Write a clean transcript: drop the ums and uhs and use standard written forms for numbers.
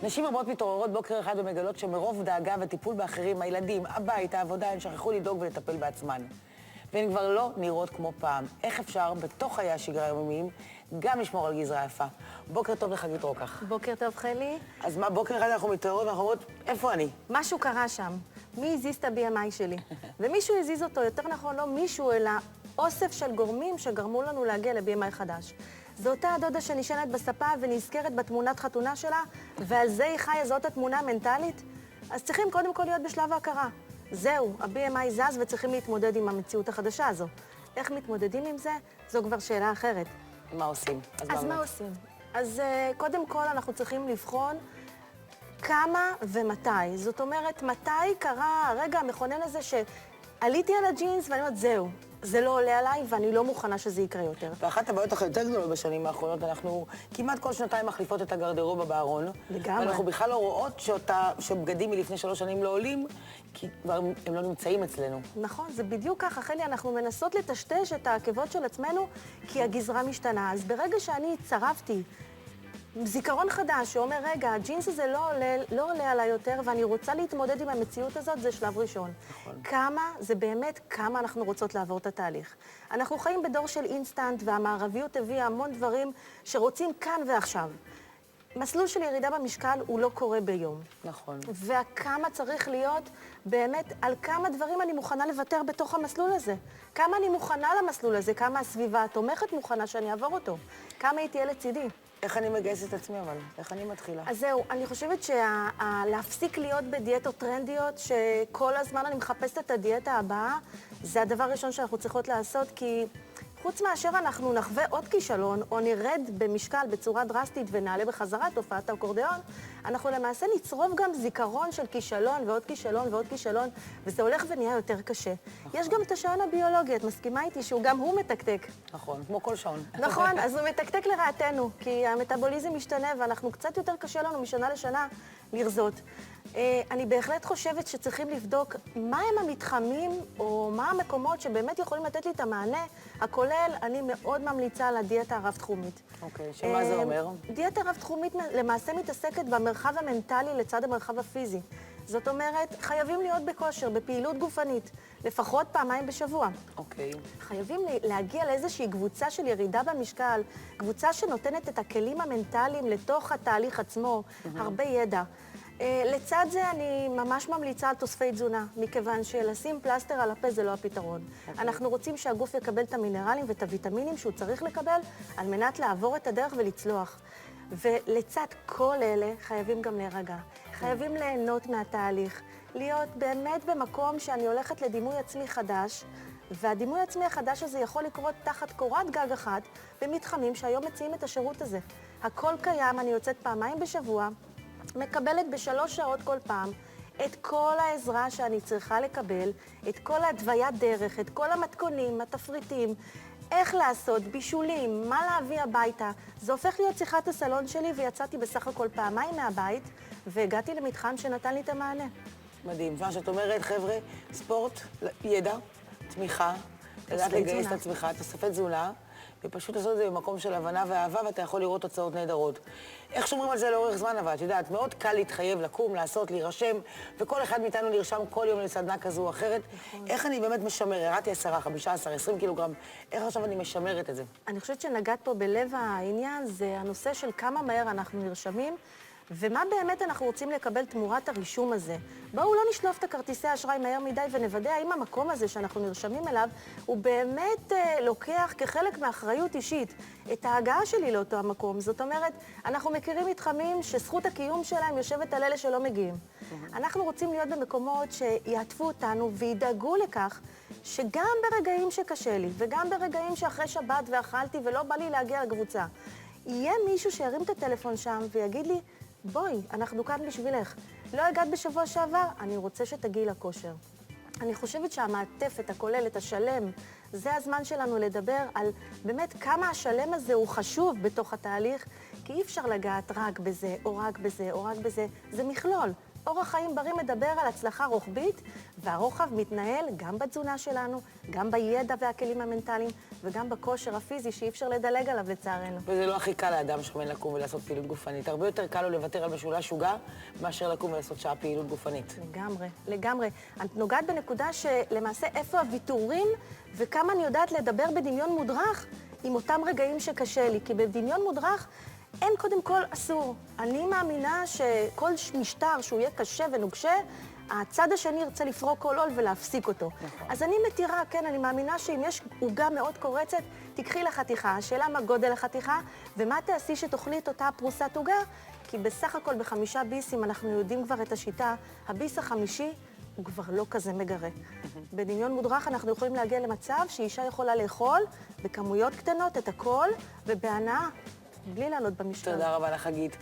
נשים רבות מתעוררות בוקר אחד ומגלות שמרוב דאגה וטיפול באחרים, הילדים, הבית, העבודה, הן שכחו לדאוג ולטפל בעצמן. והן כבר לא נראות כמו פעם. איך אפשר בתוך חיי השגרה היומיים גם לשמור על גזרה יפה? בוקר טוב לחגית רוקח. בוקר טוב, חלי. אז מה, בוקר אחד אנחנו מתעוררות ואנחנו אומרות, איפה אני? משהו קרה שם. מי הזיז את ה-BMI שלי? ומישהו הזיז אותו, יותר נכון לא מישהו, אלא אוסף של גורמים שגרמו לנו להגיע ל-BMI חדש. זו אותה הדודה שנשענת בספה ונזכרת בתמונת חתונה שלה, ועל זה היא חיה, זאת התמונה המנטלית? אז צריכים קודם כל להיות בשלב ההכרה. זהו, ה-BMI זז וצריכים להתמודד עם המציאות החדשה הזו. איך מתמודדים עם זה? זו כבר שאלה אחרת. מה עושים? אז מה עושים? אז קודם כל אנחנו צריכים לבחון כמה ומתי. זאת אומרת, מתי קרה הרגע המכונן הזה שעליתי על הג'ינס ואני אומרת, זהו, זה לא עולה עליי ואני לא מוכנה שזה יקרה יותר. ואחת הבעיות היותר גדולות בשנים האחרונות, אנחנו כמעט כל שנתיים מחליפות את הגרדרובה בארון. לגמרי. ואנחנו בכלל לא רואות שבגדים מלפני 3 שנים לא עולים, כי כבר הם לא נמצאים אצלנו. נכון, זה בדיוק ככה, חלי, אנחנו מנסות לטשטש את העקבות של עצמנו, כי הגזרה משתנה. אז ברגע שאני צרפתי זיכרון חדש שאומר, רגע, הג'ינס הזה לא עולה עליי יותר, ואני רוצה להתמודד עם המציאות הזאת, זה שלב ראשון. נכון. זה באמת כמה אנחנו רוצות לעבור את התהליך. אנחנו חיים בדור של אינסטנט, והמערביות הביאה המון דברים שרוצים כאן ועכשיו. מסלול של ירידה במשקל הוא לא קורה ביום. נכון. וכמה צריך להיות באמת על כמה דברים אני מוכנה לוותר בתוך המסלול הזה. כמה אני מוכנה למסלול הזה, כמה הסביבה התומכת מוכנה שאני אעבור אותו. כמה היא תהיה לצידי. איך אני מגייסת את עצמי אבל? איך אני מתחילה? אז זהו, אני חושבת להפסיק להיות בדיאטות טרנדיות, שכל הזמן אני מחפשת את הדיאטה הבאה, זה הדבר הראשון שאנחנו צריכות לעשות, כי חוץ מאשר אנחנו נחווה עוד כישלון, או נרד במשקל בצורה דרסטית ונעלה בחזרה תופעת האקורדיון, אנחנו למעשה נצרוב גם זיכרון של כישלון ועוד כישלון ועוד כישלון, וזה הולך ונהיה יותר קשה. יש גם את השעון הביולוגי, את מסכימה איתי שהוא גם הוא מתקתק. נכון, כמו כל שעון. נכון, אז הוא מתקתק לרעתנו, כי המטאבוליזם משתנה ואנחנו קצת יותר קשה לנו משנה לשנה לרזות. אני בהחלט חושבת שצריכים לבדוק מה הם המתחמים או מה המקומות שבאמת יכולים לתת לי את המענה הכולל. אני מאוד ממליצה על הדיאטה הרב-תחומית. אוקיי, שמה זה אומר? דיאטה רב-תחומית למעשה מתעסקת במרחב המנטלי לצד המרחב הפיזי. זאת אומרת, חייבים להיות בכושר, בפעילות גופנית, לפחות פעמיים בשבוע. אוקיי. חייבים להגיע לאיזושהי קבוצה של ירידה במשקל, קבוצה שנותנת את הכלים המנטליים לתוך התהליך עצמו, הרבה ידע. לצד זה אני ממש ממליצה על תוספי תזונה, מכיוון שלשים פלסטר על הפה זה לא הפתרון. אנחנו רוצים שהגוף יקבל את המינרלים ואת הוויטמינים שהוא צריך לקבל, על מנת לעבור את הדרך ולצלוח. ולצד כל אלה חייבים גם להירגע. חייבים ליהנות מהתהליך, להיות באמת במקום שאני הולכת לדימוי עצמי חדש, והדימוי העצמי החדש הזה יכול לקרות תחת קורת גג אחת, במתחמים שהיום מציעים את השירות הזה. הכל קיים, אני יוצאת פעמיים בשבוע, מקבלת ב3 שעות כל פעם את כל העזרה שאני צריכה לקבל, את כל הדוויית דרך, את כל המתכונים, התפריטים, איך לעשות, בישולים, מה להביא הביתה. זה הופך להיות שיחת הסלון שלי, ויצאתי בסך הכל פעמיים מהבית, והגעתי למתחם שנתן לי את המענה. מדהים. מה שאת אומרת, חבר'ה, ספורט, ידע, תמיכה, לדעת לגייס את עצמך, תוספי תזונה, ופשוט לעשות את זה במקום של הבנה ואהבה, ואתה יכול לראות תוצאות נהדרות. איך שומרים על זה לאורך זמן, אבל את יודעת, מאוד קל להתחייב, לקום, לעשות, להירשם, וכל אחד מאיתנו נרשם כל יום לסדנה כזו או אחרת. איך אני באמת משמר, הראיתי 10, 15, 20 קילוגרם, איך עכשיו אני משמרת את זה? אני חושבת שנגעת פה בלב העניין, זה הנושא של כמה מהר אנחנו נרשמים, ומה באמת אנחנו רוצים לקבל תמורת הרישום הזה. בואו לא נשלוף את הכרטיסי האשראי מהר מדי ונוודא האם המקום הזה שאנחנו נרשמים אליו, הוא באמת לוקח כחלק מאחריות אישית את ההגעה שלי לאותו המקום. זאת אומרת, אנחנו מכירים מתחמים שזכות הקיום שלהם יושבת על אלה שלא מגיעים. אנחנו רוצים להיות במקומות שיעטפו אותנו וידאגו לכך שגם ברגעים שקשה לי, וגם ברגעים שאחרי שבת ואכלתי ולא בא לי להגיע לקבוצה, יהיה מישהו שירים את הטלפון שם ויגיד לי, בואי, אנחנו כאן בשבילך. לא הגעת בשבוע שעבר, אני רוצה שתגיעי לכושר. אני חושבת שהמעטפת הכוללת, השלם, זה הזמן שלנו לדבר על באמת כמה השלם הזה הוא חשוב בתוך התהליך, כי אי אפשר לגעת רק בזה, או רק בזה, או רק בזה. זה מכלול. אורח חיים בריא מדבר על הצלחה רוחבית, והרוחב מתנהל גם בתזונה שלנו, גם בידע והכלים המנטליים, וגם בכושר הפיזי שאי אפשר לדלג עליו לצערנו. וזה לא הכי קל לאדם שמן לקום ולעשות פעילות גופנית. הרבה יותר קל לו לוותר על משולש עוגה, מאשר לקום ולעשות שעה פעילות גופנית. לגמרי, לגמרי. את נוגעת בנקודה שלמעשה איפה הוויתורים וכמה אני יודעת לדבר בדמיון מודרך עם אותם רגעים שקשה לי. כי בדמיון מודרך אין קודם כל אסור. אני מאמינה שכל משטר שהוא יהיה קשה ונוגשה, הצד השני ירצה לפרוק כל עול ולהפסיק אותו. נכון. אז אני מתירה, כן, אני מאמינה שאם יש עוגה מאוד קורצת, תקחי לחתיכה. השאלה מה גודל החתיכה, ומה תעשי שתאכלי את אותה פרוסת עוגה, כי בסך הכל ב5 ביסים אנחנו יודעים כבר את השיטה, הביס החמישי הוא כבר לא כזה מגרה. בדמיון מודרך אנחנו יכולים להגיע למצב שאישה יכולה לאכול בכמויות קטנות את הכל, ובהנאה, בלי לעלות במשקל. תודה רבה לך, חגית.